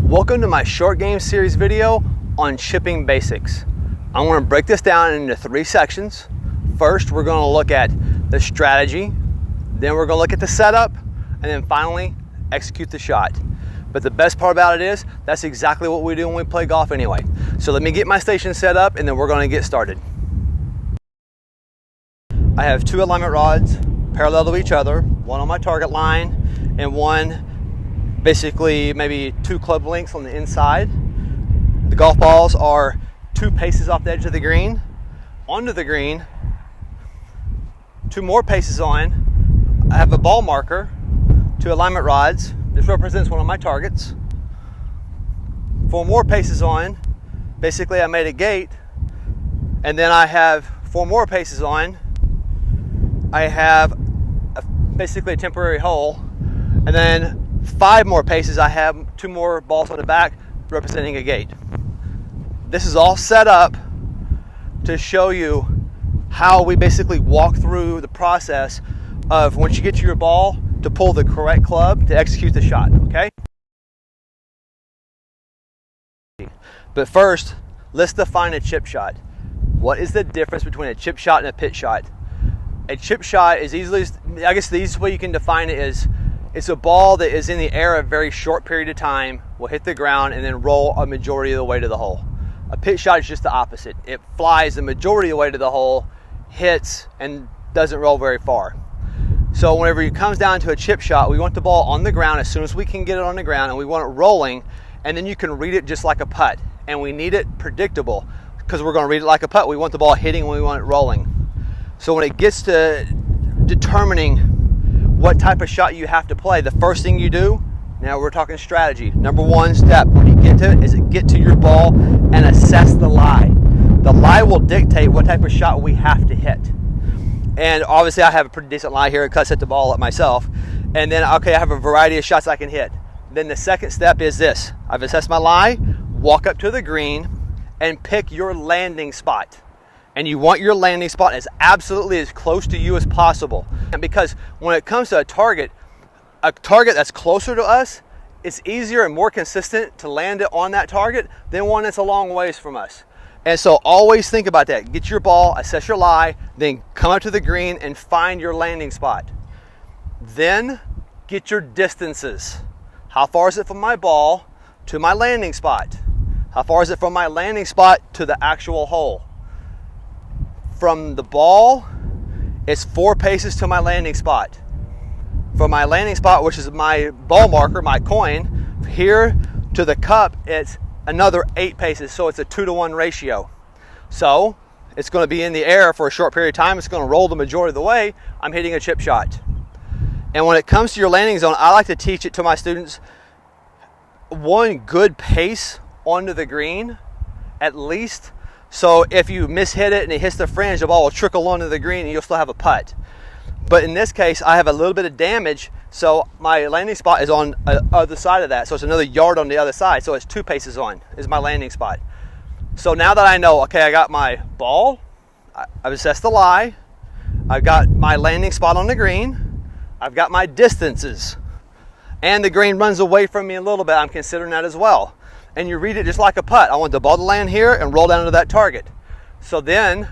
Welcome to my short game series video on chipping basics. I'm going to break this down into 3 sections. First, we're going to look at the strategy, then we're going to look at the setup, and then finally execute the shot. But the best part about it is that's exactly what we do when we play golf anyway. So let me get my station set up and then we're going to get started. I have 2 alignment rods parallel to each other, one on my target line and one basically maybe 2 club lengths on the inside. The golf balls are 2 paces off the edge of the green, onto the green, 2 more paces on. I have a ball marker, 2 alignment rods. This represents one of my targets. 4 more paces on. Basically I made a gate, and then I have 4 more paces on. I have basically a temporary hole, and then 5 more paces, I have 2 more balls on the back representing a gate. This is all set up to show you how we basically walk through the process of once you get to your ball to pull the correct club to execute the shot, okay? But first, let's define a chip shot. What is the difference between a chip shot and a pitch shot? A chip shot is easily, I guess the easiest way you can define it is it's a ball that is in the air a very short period of time, will hit the ground and then roll a majority of the way to the hole. A pitch shot is just the opposite. It flies the majority of the way to the hole, hits, and doesn't roll very far. So whenever it comes down to a chip shot, we want the ball on the ground as soon as we can get it on the ground, and we want it rolling, and then you can read it just like a putt. And we need it predictable because we're going to read it like a putt. We want the ball hitting when we want it rolling. So when it gets to determining what type of shot you have to play, the first thing you do, now we're talking strategy. Number 1 step when you get to it is get to your ball and assess the lie. The lie will dictate what type of shot we have to hit. And obviously I have a pretty decent lie here because I set the ball up myself. And then, okay, I have a variety of shots I can hit. Then the second step is this. I've assessed my lie, walk up to the green and pick your landing spot. And you want your landing spot as absolutely as close to you as possible. And because when it comes to a target that's closer to us, it's easier and more consistent to land it on that target than one that's a long ways from us. And so always think about that. Get your ball, assess your lie, then come up to the green and find your landing spot. Then get your distances. How far is it from my ball to my landing spot? How far is it from my landing spot to the actual hole? From the ball, it's 4 paces to my landing spot. From my landing spot, which is my ball marker, my coin, here to the cup, it's another 8 paces, so it's a 2-to-1 ratio. So it's going to be in the air for a short period of time. It's going to roll the majority of the way. I'm hitting a chip shot. And when it comes to your landing zone, I like to teach it to my students. 1 good pace onto the green, at least. So if you mishit it and it hits the fringe, the ball will trickle onto the green and you'll still have a putt. But in this case, I have a little bit of damage, so my landing spot is on the other side of that. So it's another yard on the other side. So it's 2 paces on is my landing spot. So now that I know, okay, I got my ball, I've assessed the lie, I've got my landing spot on the green, I've got my distances, and the green runs away from me a little bit. I'm considering that as well. And you read it just like a putt. I want the ball to land here and roll down to that target. So then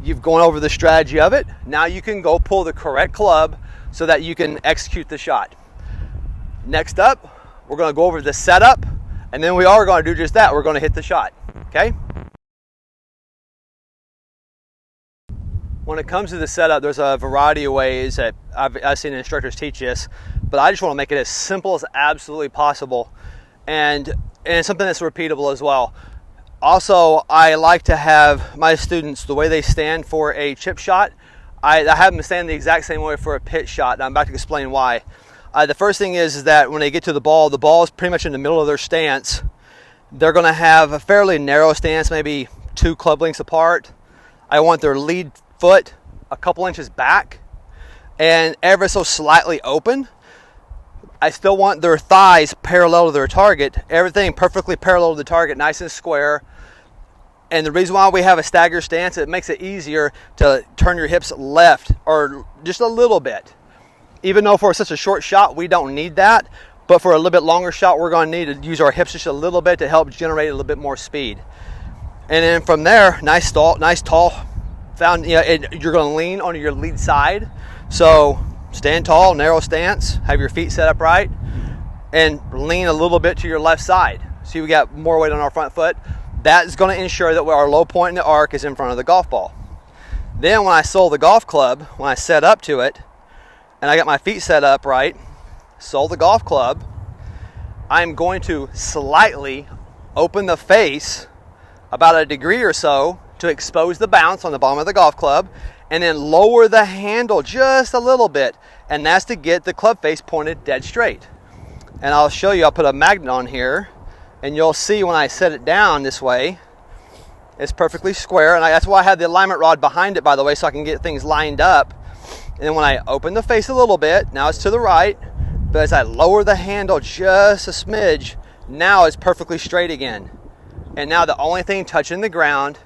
you've gone over the strategy of it. Now you can go pull the correct club so that you can execute the shot. Next up, we're going to go over the setup, and then we are going to do just that. We're going to hit the shot, okay? When it comes to the setup, there's a variety of ways that I've seen instructors teach this, but I just want to make it as simple as absolutely possible. And something that's repeatable as well. Also, I like to have my students, the way they stand for a chip shot, I have them stand the exact same way for a pitch shot, and I'm about to explain why. The first thing is that when they get to the ball is pretty much in the middle of their stance. They're going to have a fairly narrow stance, maybe 2 club lengths apart. I want their lead foot a couple inches back and ever so slightly open. I still want their thighs parallel to their target, everything perfectly parallel to the target, nice and square. And the reason why we have a stagger stance, it makes it easier to turn your hips left or just a little bit. Even though for such a short shot, we don't need that. But for a little bit longer shot, we're going to need to use our hips just a little bit to help generate a little bit more speed. And then from there, nice tall, you're going to lean on your lead side. So stand tall, narrow stance, have your feet set up right, and lean a little bit to your left side. See, we got more weight on our front foot. That is going to ensure that our low point in the arc is in front of the golf ball. Then when I sole the golf club, when I set up to it, and I got my feet set up right, sole the golf club, I'm going to slightly open the face about a degree or so to expose the bounce on the bottom of the golf club, and then lower the handle just a little bit, and that's to get the club face pointed dead straight. And I'll show you, I'll put a magnet on here, and you'll see when I set it down this way, it's perfectly square, and that's why I have the alignment rod behind it, by the way, so I can get things lined up. And then when I open the face a little bit, now it's to the right, but as I lower the handle just a smidge, now it's perfectly straight again. And now the only thing touching the ground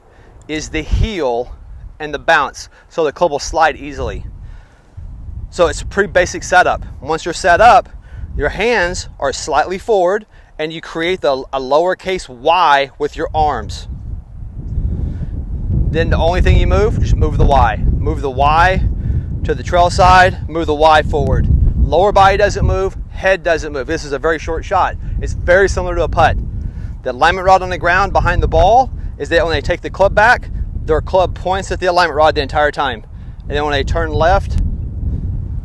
is the heel and the bounce, so the club will slide easily. So it's a pretty basic setup. Once you're set up, your hands are slightly forward, and you create a lowercase y with your arms. Then the only thing you move, just move the y. Move the y to the trail side, move the y forward. Lower body doesn't move, head doesn't move. This is a very short shot. It's very similar to a putt. The alignment rod on the ground behind the ball is that when they take the club back, their club points at the alignment rod the entire time. And then when they turn left,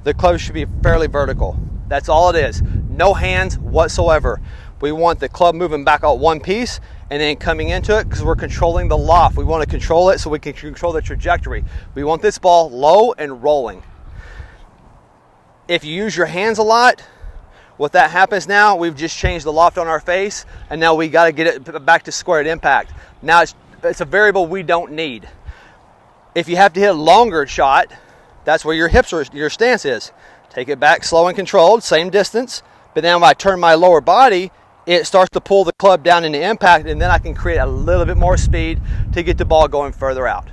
the club should be fairly vertical. That's all it is. No hands whatsoever. We want the club moving back out one piece and then coming into it, because we're controlling the loft. We want to control it so we can control the trajectory. We want this ball low and rolling. If you use your hands a lot, what that happens now, we've just changed the loft on our face, and now we got to get it back to square at impact. Now it's a variable we don't need. If you have to hit a longer shot, that's where your hips or your stance is. Take it back slow and controlled, same distance, but then when I turn my lower body, it starts to pull the club down into impact, and then I can create a little bit more speed to get the ball going further out.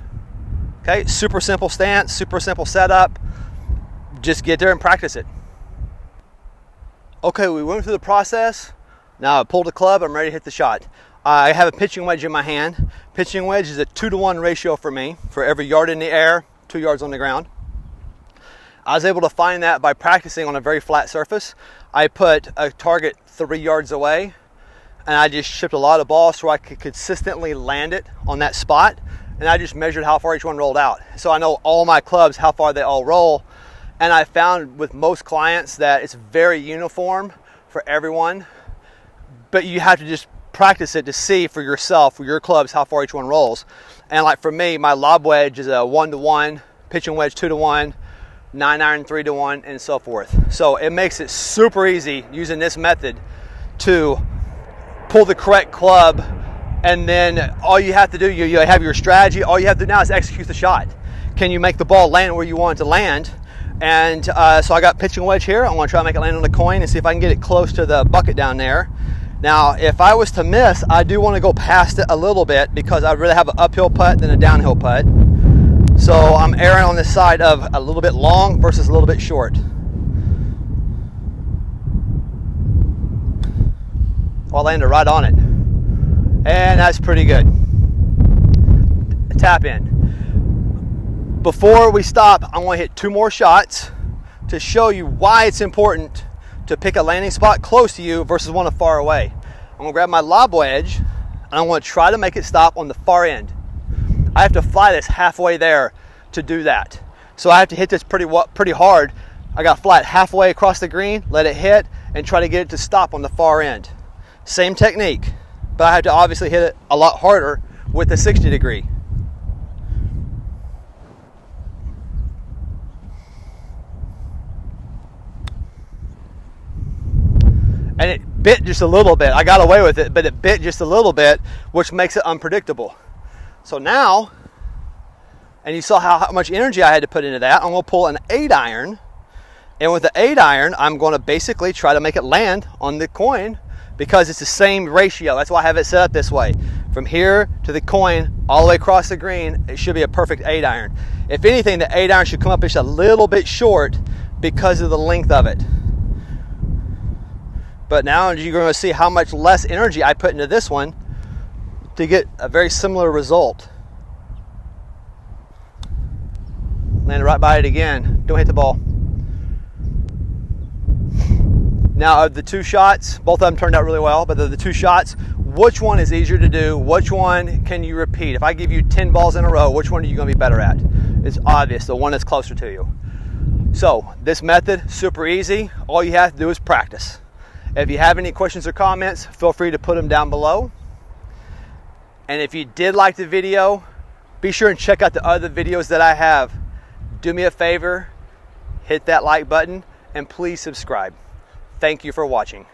Okay, super simple stance, super simple setup. Just get there and practice it. Okay, we went through the process. Now I pulled the club, I'm ready to hit the shot. I have a pitching wedge in my hand. Pitching wedge is a 2-to-1 ratio for me. For every yard in the air, 2 yards on the ground. I was able to find that by practicing on a very flat surface. I put a target 3 yards away, and I just shipped a lot of balls so I could consistently land it on that spot, and I just measured how far each one rolled out. So I know all my clubs, how far they all roll, and I found with most clients that it's very uniform for everyone, but you have to just practice it to see for yourself, for your clubs, how far each one rolls. And like for me, my lob wedge is a 1-to-1, pitching wedge 2-to-1, 9-iron 3-to-1, and so forth. So it makes it super easy using this method to pull the correct club, and then all you have to do, you have your strategy, all you have to do now is execute the shot. Can you make the ball land where you want it to land? And so I got pitching wedge here. I want to try to make it land on the coin and see if I can get it close to the bucket down there. Now, if I was to miss, I do want to go past it a little bit, because I'd rather have an uphill putt than a downhill putt. So I'm erring on this side of a little bit long versus a little bit short. Well, I landed right on it. And that's pretty good. Tap in. Before we stop, I want to hit 2 more shots to show you why it's important to pick a landing spot close to you versus one far away. I'm going to grab my lob wedge, and I want to try to make it stop on the far end. I have to fly this halfway there to do that. So I have to hit this pretty hard. I got to fly it halfway across the green, let it hit, and try to get it to stop on the far end. Same technique, but I have to obviously hit it a lot harder with the 60 degree. And it bit just a little bit. I got away with it, but it bit just a little bit, which makes it unpredictable. So now, and you saw how much energy I had to put into that, I'm going to pull an 8-iron. And with the 8-iron, I'm going to basically try to make it land on the coin, because it's the same ratio. That's why I have it set up this way. From here to the coin, all the way across the green, it should be a perfect 8-iron. If anything, the 8-iron should come up just a little bit short because of the length of it. But now you're going to see how much less energy I put into this one to get a very similar result. Landed right by it again. Don't hit the ball. Now, of the two shots, both of them turned out really well, but of the two shots, which one is easier to do? Which one can you repeat? If I give you 10 balls in a row, which one are you going to be better at? It's obvious, the one that's closer to you. So, this method, super easy. All you have to do is practice. If you have any questions or comments, feel free to put them down below. And if you did like the video, be sure and check out the other videos that I have. Do me a favor, hit that like button, and please subscribe. Thank you for watching.